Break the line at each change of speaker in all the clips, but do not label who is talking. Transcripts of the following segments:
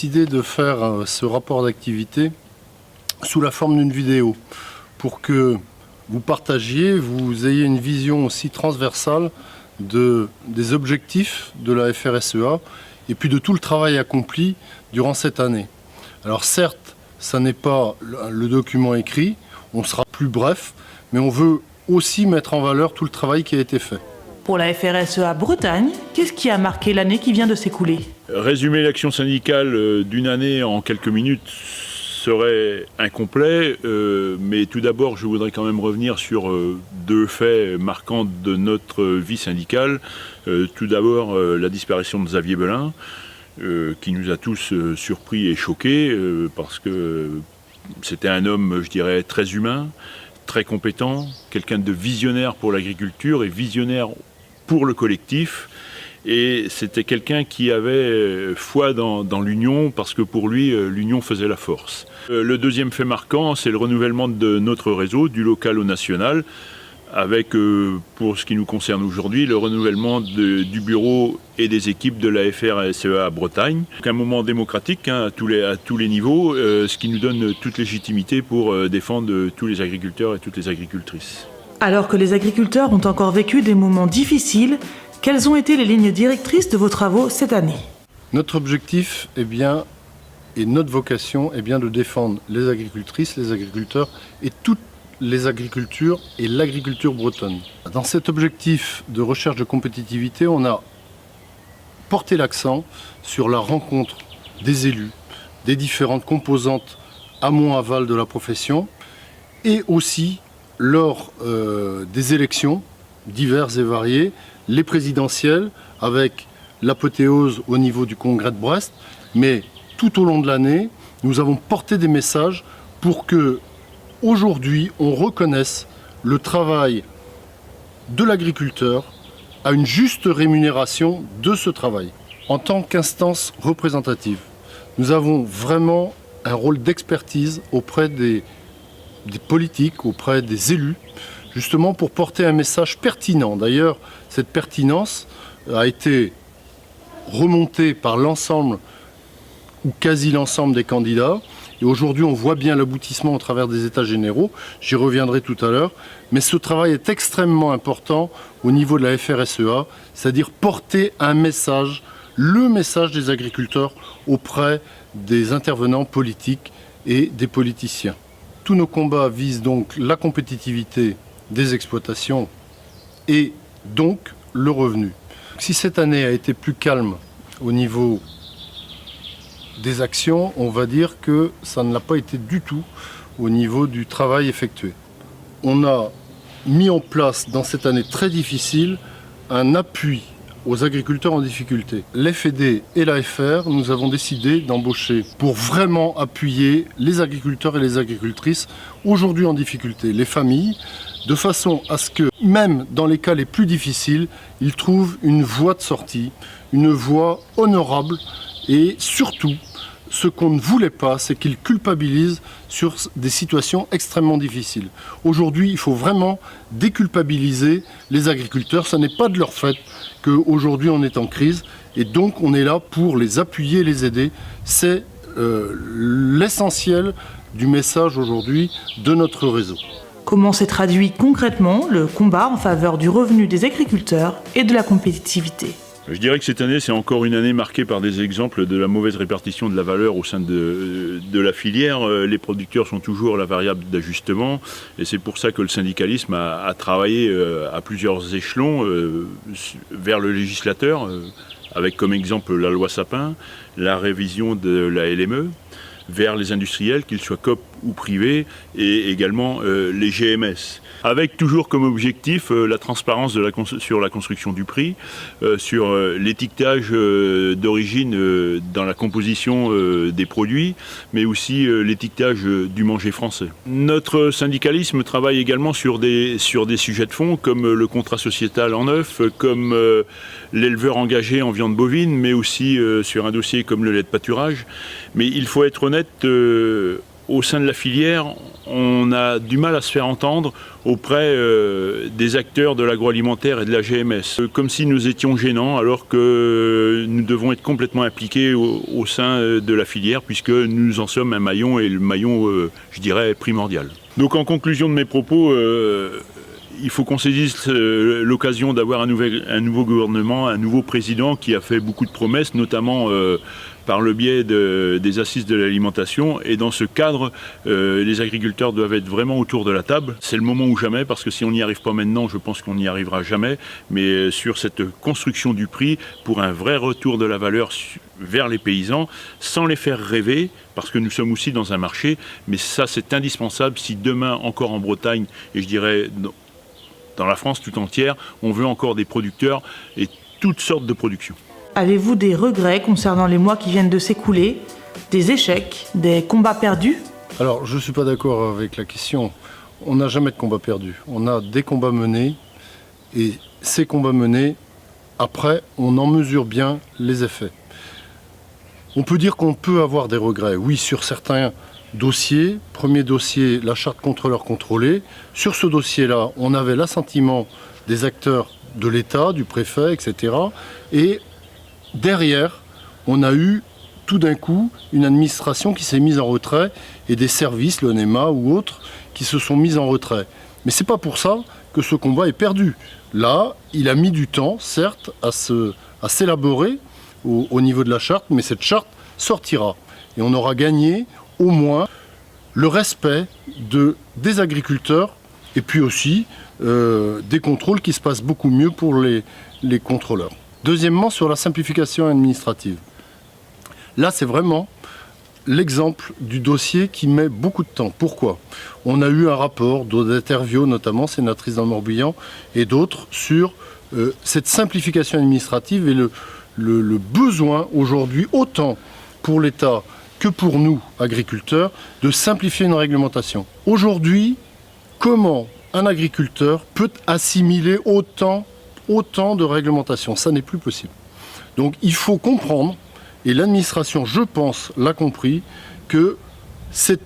décidé de faire ce rapport d'activité sous la forme d'une vidéo pour que vous partagiez, vous ayez une vision aussi transversale des objectifs de la FRSEA et puis de tout le travail accompli durant cette année. Alors certes, ça n'est pas le document écrit, on sera plus bref, mais on veut aussi mettre en valeur tout le travail qui a été fait.
Pour la FRSEA Bretagne, qu'est-ce qui a marqué l'année qui vient de s'écouler?
Résumer l'action syndicale d'une année en quelques minutes serait incomplet, mais tout d'abord je voudrais quand même revenir sur deux faits marquants de notre vie syndicale. Tout d'abord la disparition de Xavier Belin, qui nous a tous surpris et choqués, parce que c'était un homme, je dirais, très humain, très compétent, quelqu'un de visionnaire pour l'agriculture et visionnaire pour le collectif. Et c'était quelqu'un qui avait foi dans l'union, parce que pour lui, l'union faisait la force. Le deuxième fait marquant, c'est le renouvellement de notre réseau, du local au national, avec, pour ce qui nous concerne aujourd'hui, le renouvellement du bureau et des équipes de la FRSEA Bretagne. Donc un moment démocratique à tous les niveaux, ce qui nous donne toute légitimité pour défendre tous les agriculteurs et toutes les agricultrices.
Alors que les agriculteurs ont encore vécu des moments difficiles, quelles ont été les lignes directrices de vos travaux cette année?
Notre objectif et notre vocation est bien de défendre les agricultrices, les agriculteurs et toutes les agricultures et l'agriculture bretonne. Dans cet objectif de recherche de compétitivité, on a porté l'accent sur la rencontre des élus, des différentes composantes amont-aval de la profession, et aussi lors des élections diverses et variées, les présidentielles avec l'apothéose au niveau du congrès de Brest, mais tout au long de l'année, nous avons porté des messages pour que aujourd'hui, on reconnaisse le travail de l'agriculteur à une juste rémunération de ce travail. En tant qu'instance représentative, nous avons vraiment un rôle d'expertise auprès des politiques, auprès des élus, justement pour porter un message pertinent. D'ailleurs, cette pertinence a été remontée par l'ensemble ou quasi l'ensemble des candidats. Et aujourd'hui, on voit bien l'aboutissement au travers des états généraux. J'y reviendrai tout à l'heure. Mais ce travail est extrêmement important au niveau de la FRSEA, c'est-à-dire porter un message, le message des agriculteurs auprès des intervenants politiques et des politiciens. Tous nos combats visent donc la compétitivité des exploitations et donc le revenu. Si cette année a été plus calme au niveau des actions, on va dire que ça ne l'a pas été du tout au niveau du travail effectué. On a mis en place dans cette année très difficile un appui aux agriculteurs en difficulté. L'FED et l'AFR, nous avons décidé d'embaucher pour vraiment appuyer les agriculteurs et les agricultrices aujourd'hui en difficulté, les familles, de façon à ce que, même dans les cas les plus difficiles, ils trouvent une voie de sortie, une voie honorable et surtout, ce qu'on ne voulait pas, c'est qu'ils culpabilisent sur des situations extrêmement difficiles. Aujourd'hui, il faut vraiment déculpabiliser les agriculteurs. Ce n'est pas de leur fait qu'aujourd'hui on est en crise et donc on est là pour les appuyer et les aider. C'est l'essentiel du message aujourd'hui de notre réseau.
Comment s'est traduit concrètement le combat en faveur du revenu des agriculteurs et de la compétitivité?
Je dirais que cette année, c'est encore une année marquée par des exemples de la mauvaise répartition de la valeur au sein de la filière. Les producteurs sont toujours la variable d'ajustement et c'est pour ça que le syndicalisme a travaillé à plusieurs échelons vers le législateur, avec comme exemple la loi Sapin, la révision de la LME, vers les industriels, qu'ils soient coop ou privés, et également les GMS. Avec toujours comme objectif la transparence sur la construction du prix, sur l'étiquetage d'origine dans la composition des produits, mais aussi l'étiquetage du manger français. Notre syndicalisme travaille également sur des sujets de fond, comme le contrat sociétal en œuf, comme l'éleveur engagé en viande bovine, mais aussi sur un dossier comme le lait de pâturage. Mais il faut être honnête, au sein de la filière, on a du mal à se faire entendre auprès des acteurs de l'agroalimentaire et de la GMS. Comme si nous étions gênants alors que nous devons être complètement impliqués au sein de la filière puisque nous en sommes un maillon et le maillon, je dirais, primordial. Donc en conclusion de mes propos, il faut qu'on saisisse l'occasion d'avoir un nouveau gouvernement, un nouveau président qui a fait beaucoup de promesses, notamment par le biais des assises de l'alimentation. Et dans ce cadre, les agriculteurs doivent être vraiment autour de la table. C'est le moment ou jamais, parce que si on n'y arrive pas maintenant, je pense qu'on n'y arrivera jamais. Mais sur cette construction du prix, pour un vrai retour de la valeur vers les paysans, sans les faire rêver, parce que nous sommes aussi dans un marché, mais ça c'est indispensable si demain, encore en Bretagne, et je dirais dans la France tout entière, on veut encore des producteurs et toutes sortes de productions.
Avez-vous des regrets concernant les mois qui viennent de s'écouler, des échecs, des combats perdus?
Alors, je ne suis pas d'accord avec la question. On n'a jamais de combat perdu. On a des combats menés et ces combats menés, après, on en mesure bien les effets. On peut dire qu'on peut avoir des regrets. Oui, sur certains dossiers. Premier dossier, la charte contrôleur contrôlé. Sur ce dossier-là, on avait l'assentiment des acteurs de l'État, du préfet, etc. Et derrière, on a eu tout d'un coup une administration qui s'est mise en retrait et des services, le NEMA ou autres, qui se sont mis en retrait. Mais c'est pas pour ça que ce combat est perdu. Là, il a mis du temps, certes, à s'élaborer au niveau de la charte, mais cette charte sortira. Et on aura gagné au moins le respect des agriculteurs et puis aussi des contrôles qui se passent beaucoup mieux pour les contrôleurs. Deuxièmement, sur la simplification administrative. Là, c'est vraiment l'exemple du dossier qui met beaucoup de temps. Pourquoi? On a eu un rapport d'Odette Herviot, notamment sénatrice dans le Morbihan, et d'autres sur cette simplification administrative et le besoin aujourd'hui, autant pour l'État que pour nous, agriculteurs, de simplifier une réglementation. Aujourd'hui, comment un agriculteur peut assimiler autant de réglementations? Ça n'est plus possible. Donc il faut comprendre, et l'administration, je pense, l'a compris, que c'est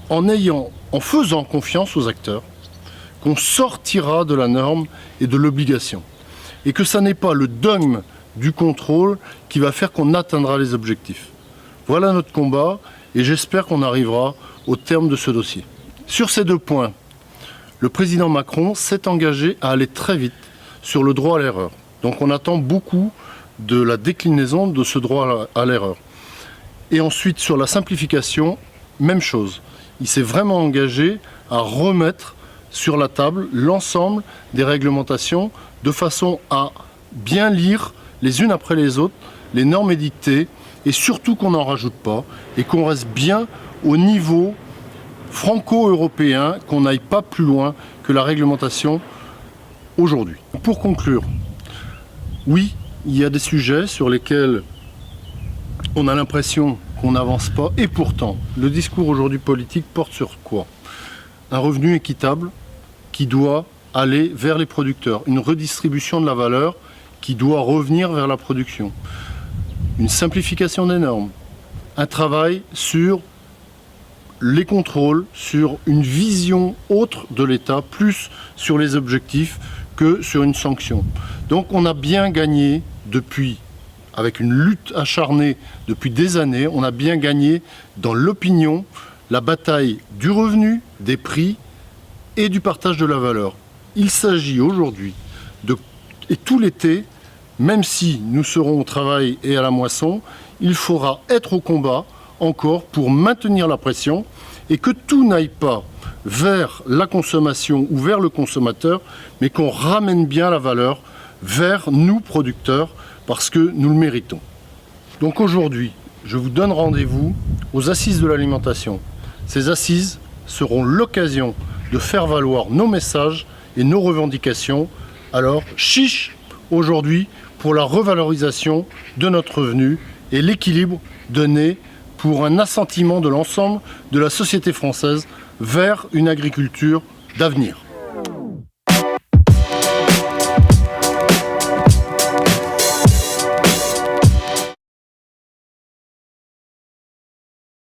en faisant confiance aux acteurs qu'on sortira de la norme et de l'obligation. Et que ça n'est pas le dogme du contrôle qui va faire qu'on atteindra les objectifs. Voilà notre combat et j'espère qu'on arrivera au terme de ce dossier. Sur ces deux points, le président Macron s'est engagé à aller très vite sur le droit à l'erreur. Donc on attend beaucoup de la déclinaison de ce droit à l'erreur. Et ensuite, sur la simplification, même chose. Il s'est vraiment engagé à remettre sur la table l'ensemble des réglementations de façon à bien lire les unes après les autres les normes édictées et surtout qu'on n'en rajoute pas et qu'on reste bien au niveau franco-européen, qu'on n'aille pas plus loin que la réglementation aujourd'hui. Pour conclure, oui, il y a des sujets sur lesquels on a l'impression qu'on n'avance pas et pourtant, le discours aujourd'hui politique porte sur quoi? Un revenu équitable qui doit aller vers les producteurs, une redistribution de la valeur qui doit revenir vers la production, une simplification des normes, un travail sur les contrôles, sur une vision autre de l'État, plus sur les objectifs que sur une sanction. Donc on a bien gagné avec une lutte acharnée depuis des années, on a bien gagné dans l'opinion la bataille du revenu, des prix et du partage de la valeur. Il s'agit aujourd'hui et tout l'été, même si nous serons au travail et à la moisson, il faudra être au combat encore pour maintenir la pression et que tout n'aille pas vers la consommation ou vers le consommateur, mais qu'on ramène bien la valeur vers nous, producteurs, parce que nous le méritons. Donc aujourd'hui, je vous donne rendez-vous aux Assises de l'alimentation. Ces assises seront l'occasion de faire valoir nos messages et nos revendications. Alors, chiche aujourd'hui pour la revalorisation de notre revenu et l'équilibre donné pour un assentiment de l'ensemble de la société française vers une agriculture d'avenir.